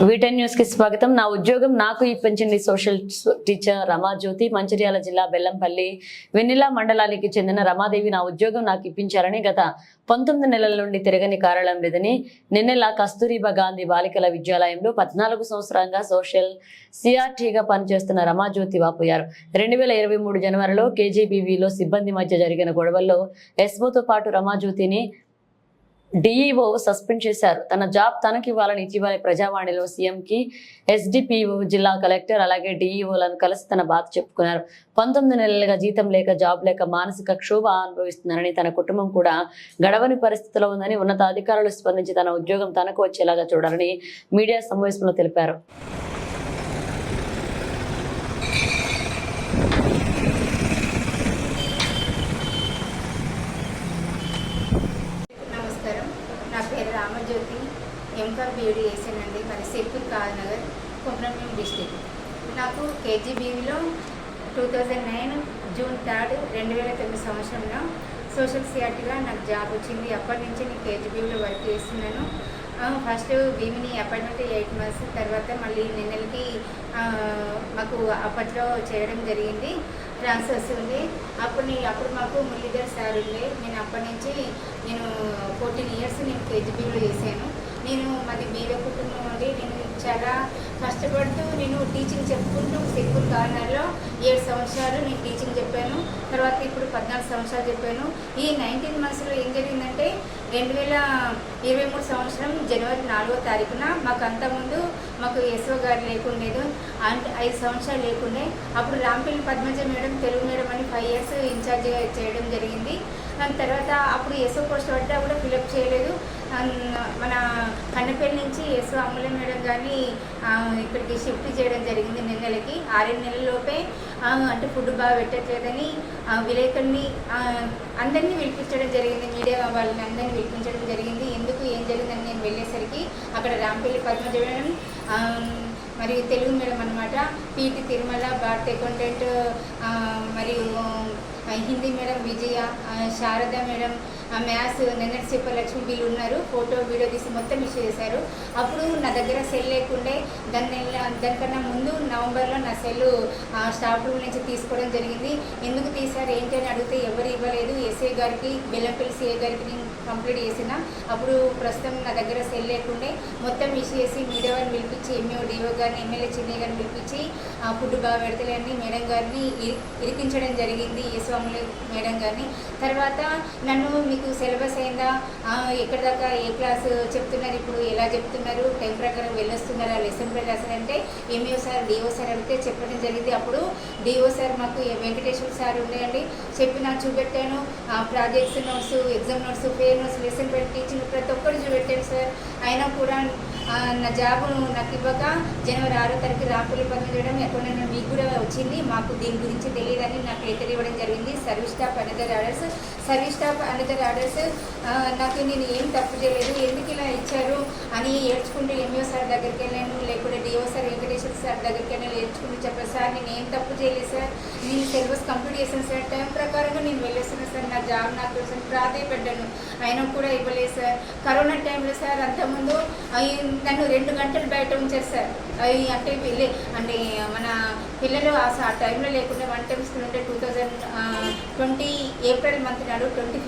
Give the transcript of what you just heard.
వీటెన్ news కి స్వాగతం. నా ఉద్యోగం నాకు ఇప్పించింది సోషల్ టీచర్ రమాజ్యోతి. మంచిర్యాల జిల్లా బెల్లంపల్లి వెన్నెల మండలానికి చెందిన రమాదేవి నా ఉద్యోగం నాకు ఇప్పించారని గత 19 నెలల నుండి తిరగని కారణం లేదని నిన్నెల కస్తూరిబా గాంధీ బాలికల విద్యాలయంలో 14 సంవత్సరాలుగా సోషల్ సిఆర్టీగా పనిచేస్తున్న రమాజ్యోతి వాపోయారు. 2023 జనవరిలో కేజీబీవీలో సిబ్బంది మధ్య జరిగిన గొడవల్లో ఎస్ఓతో పాటు రమాజ్యోతిని డిఈఓ సస్పెండ్ చేశారు. తన జాబ్ తనకి ఇవ్వాలని ఇటీవల ప్రజావాణిలో సీఎంకి ఎస్డిపిఓ జిల్లా కలెక్టర్ అలాగే డిఈఓలను కలిసి తన బాధ చెప్పుకున్నారు. 19 నెలలుగా జీతం లేక జాబ్ లేక మానసిక క్షోభ అనుభవిస్తున్నారని, తన కుటుంబం కూడా గడవని పరిస్థితిలో ఉందని ఉన్నతాధికారులు స్పందించి తన ఉద్యోగం తనకు వచ్చేలాగా చూడాలని మీడియా సమావేశంలో తెలిపారు. నా పేరు రామజ్యోతి. ఎంకార్ బీఈడీ చేశానండి. మరి సేపూర్ కాదనగర్, కొమరంభీం డిస్టిక్. నాకు కేజీబీవీలో 2009 జూన్ 3, 2009 సంవత్సరంలో సోషల్ సిఆర్టీగా నాకు జాబ్ వచ్చింది. అప్పటి నుంచి నేను కేజీబీవీలో వర్క్ చేస్తున్నాను. ఫస్ట్ భీమిని అపాయింట్మెంట్ 8 months, తర్వాత మళ్ళీ నిన్నలకి మాకు అప్పట్లో చేయడం జరిగింది, ట్రాన్స్ఫర్స్ ఉంది. అప్పుడు మాకు మురళీధర్ సార్ ఉండే. నేను అప్పటి నుంచి 14 years నేను కేజీబీలో చేశాను. మాది బీద కుటుంబం నుండి నేను చాలా కష్టపడుతూ నేను టీచింగ్ చెప్పుకుంటూ సేపూర్ కార్నర్లో 7 సంవత్సరాలు నేను టీచింగ్ చెప్పాను. తర్వాత ఇప్పుడు 14 సంవత్సరాలు చెప్పాను. ఈ 19 monthsలో ఏం జరిగిందంటే 2023 సంవత్సరం జనవరి 4వ తారీఖున మాకు అంతకుముందు మాకు ఎస్ఓ గారు లేకుండేది, 5 సంవత్సరాలు లేకుండే. అప్పుడు రాంపల్లి పద్మజ మేడం, తెలుగు మేడం అని 5 years ఇన్ఛార్జ్ చేయడం జరిగింది. దాని తర్వాత అప్పుడు ఎస్ఓ పోస్ట్ పడ్డా కూడా ఫిలప్ చేయలేదు. మన కన్నపల్లి నుంచి ఎస్ఓ అమ్ముల మేడం కానీ ఇక్కడికి షిఫ్ట్ చేయడం జరిగింది. నిన్నలకి 6 నెలలలోపే అంటే ఫుడ్ బాగా పెట్టట్లేదని విలేకరుని అందరినీ పిలిపించడం జరిగింది. మీడియా వాళ్ళని అందరినీ పిలిపించడం జరిగింది. ఎందుకు ఏం జరిగిందని నేను వెళ్ళేసరికి అక్కడ రాంపల్లి పద్మజ మేడం మరియు తెలుగు మేడం అనమాట, పీటీ తిరుమల, భారత్ అకౌంటెంట్, మరియు హిందీ మేడం విజయ, శారద మేడం, మ్యాథ్స్ నెన్నటి లక్ష్మి వీళ్ళు ఉన్నారు. ఫోటో వీడియో తీసి మొత్తం ఇష్యూ చేశారు. అప్పుడు నా దగ్గర సెల్ లేకుండే. దానికన్నా ముందు నవంబర్లో నా సెల్ స్టాఫ్ రూమ్ నుంచి తీసుకోవడం జరిగింది. ఎందుకు తీశారు ఏంటి అని అడిగితే ఎవరు ఇవ్వలేదు. ఎస్ఐ గారికి, బెల్లంపల్లి సిఐ గారికి నేను కంప్లీట్ చేసిన. అప్పుడు ప్రస్తుతం నా దగ్గర సెల్ లేకుండే. మొత్తం ఇష్యూ చేసి మీడియా వారిని పిలిపించి, ఎంఈఓ డిఓ గారిని, ఎమ్మెల్యే చిన్నయ్య గారిని పిలిపించి ఫుడ్ బాగా పెడతలేని మేడం గారిని ఇరికించడం జరిగింది, యశ్వాముల మేడం గారిని. తర్వాత నన్ను మీకు సిలబస్ అయిందా, ఎక్కడి దాకా ఏ క్లాస్ చెప్తున్నారు, ఇప్పుడు ఎలా చెప్తున్నారు, టైం ప్రకారం వెళ్ళొస్తున్నారా, లెసన్ ప్రకారం అంటే ఎంఈఓ సార్, డిఓ సార్ అడిగితే చెప్పడం జరిగింది. అప్పుడు డిఓ సార్ మాకు వెంకటేశ్వర సార్ ఉండేయండి, చెప్పిన చూపెట్టాను. Projects notes, exam notes, fair notes, lesson పెట్టి టీచింగ్ ప్రతి ఒక్కరు చూపెట్టాను సార్. అయినా కూడా నా జాబు నాకు ఇవ్వక జనవరి 6వ తారీఖు రాంపల్లి పని చేయడం ఎక్కడ మీకు కూడా వచ్చింది. మాకు దీని గురించి తెలియదని నాకు లెటర్ ఇవ్వడం జరిగింది. సర్వీస్ స్టాఫ్ అనదర్ ఆర్డర్స్ నాకు నేను ఏం తప్పు చేయలేదు, ఎందుకు ఇలా ఇచ్చారు అని ఏడ్చుకుంటూ ఎంఈఓ సార్ దగ్గరికి వెళ్ళాను, లేకుంటే డిఓ సార్ వెంకటేశ్వర సార్ దగ్గరికి వెళ్ళాను. ఏడ్చుకుంటూ చెప్పాను, సార్ నేను ఏం తప్పు చేయలేదు సార్, నేను సిలబస్ కంప్లీట్ చేశాను సార్, టైం ప్రకారంగా నేను వెళ్ళేస్తున్నాను సార్, నా జాబ్ నాకు తెలుసు ప్రాధాయపడ్డాను, అయినా కూడా ఇవ్వలేదు సార్. కరోనా టైంలో సార్ అంతకుముందు నన్ను 2 గంటలు బయట ఉంచారు సార్. అంటే మన పిల్లలు ఆ టైంలో లేకుండా 1 time స్కూల్ ఉంటే 2020 ఏప్రిల్ మంత్ నాడు 25th